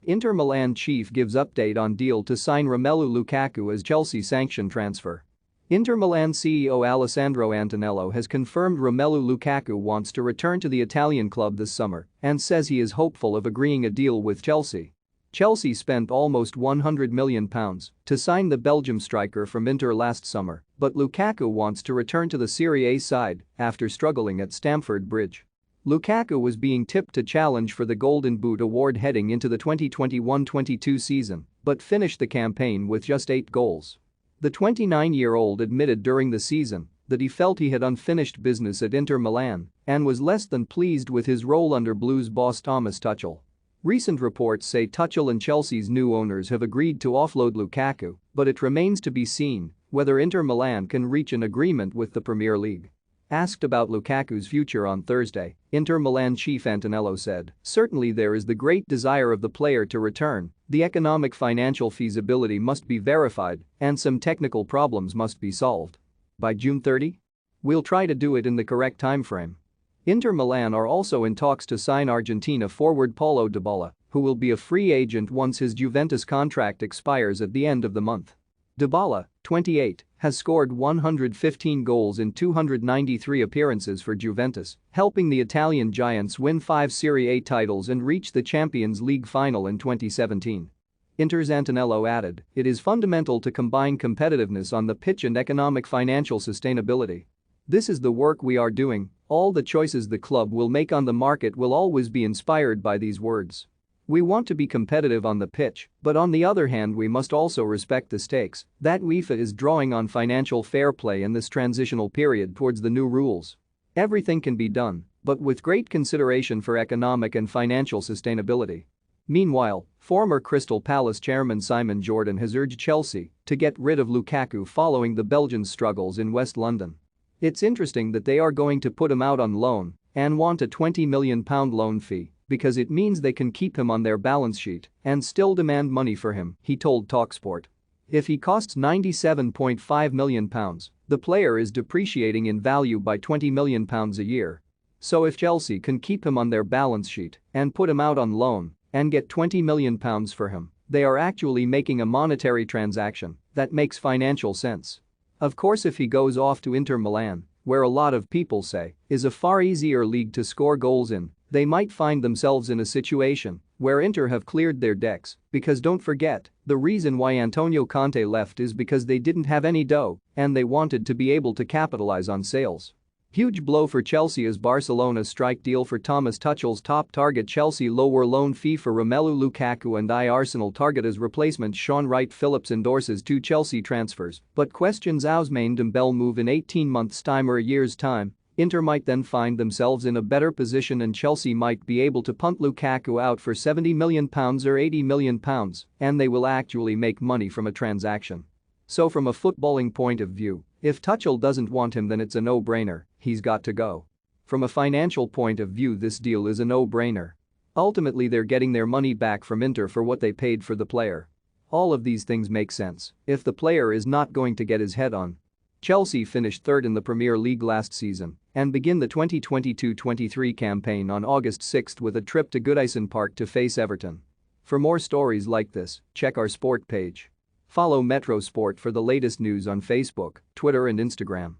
Inter Milan chief gives update on deal to sign Romelu Lukaku as Chelsea sanction transfer. Inter Milan CEO Alessandro Antonello has confirmed Romelu Lukaku wants to return to the Italian club this summer and says he is hopeful of agreeing a deal with Chelsea. Chelsea spent almost £100 million to sign the Belgium striker from Inter last summer, but Lukaku wants to return to the Serie A side after struggling at Stamford Bridge. Lukaku was being tipped to challenge for the Golden Boot award heading into the 2021-22 season, but finished the campaign with just 8 goals. The 29-year-old admitted during the season that he felt he had unfinished business at Inter Milan and was less than pleased with his role under Blues boss Thomas Tuchel. Recent reports say Tuchel and Chelsea's new owners have agreed to offload Lukaku, but it remains to be seen whether Inter Milan can reach an agreement with the Premier League. Asked about Lukaku's future on Thursday, Inter Milan chief Antonello said, "Certainly there is the great desire of the player to return, the economic financial feasibility must be verified, and some technical problems must be solved. By June 30? We'll try to do it in the correct timeframe." Inter Milan are also in talks to sign Argentina forward Paulo Dybala, who will be a free agent once his Juventus contract expires at the end of the month. Dybala, 28, has scored 115 goals in 293 appearances for Juventus, helping the Italian giants win 5 Serie A titles and reach the Champions League final in 2017. Inter's Antonello added, "It is fundamental to combine competitiveness on the pitch and economic financial sustainability. This is the work we are doing. All the choices the club will make on the market will always be inspired by these words. We want to be competitive on the pitch, but on the other hand we must also respect the stakes that UEFA is drawing on financial fair play in this transitional period towards the new rules. Everything can be done, but with great consideration for economic and financial sustainability." Meanwhile, former Crystal Palace chairman Simon Jordan has urged Chelsea to get rid of Lukaku following the Belgian's struggles in West London. "It's interesting that they are going to put him out on loan and want a £20 million loan fee because it means they can keep him on their balance sheet and still demand money for him," he told TalkSport. "If he costs £97.5 million, the player is depreciating in value by £20 million a year. So if Chelsea can keep him on their balance sheet and put him out on loan and get £20 million for him, they are actually making a monetary transaction that makes financial sense. Of course, if he goes off to Inter Milan, where a lot of people say is a far easier league to score goals in, they might find themselves in a situation where Inter have cleared their decks, because don't forget, the reason why Antonio Conte left is because they didn't have any dough and they wanted to be able to capitalize on sales." Huge blow for Chelsea as Barcelona strike deal for Thomas Tuchel's top target. Chelsea lower loan fee for Romelu Lukaku and Arsenal target as replacement. Sean Wright-Phillips endorses 2 Chelsea transfers but questions Ousmane Dembele move in 18 months' time or a year's time. Inter might then find themselves in a better position and Chelsea might be able to punt Lukaku out for £70 million or £80 million and they will actually make money from a transaction. So from a footballing point of view, if Tuchel doesn't want him then it's a no-brainer, he's got to go. From a financial point of view this deal is a no-brainer. Ultimately they're getting their money back from Inter for what they paid for the player. All of these things make sense if the player is not going to get his head on. Chelsea finished 3rd in the Premier League last season and begin the 2022-23 campaign on August 6 with a trip to Goodison Park to face Everton. For more stories like this, check our sport page. Follow Metro Sport for the latest news on Facebook, Twitter and Instagram.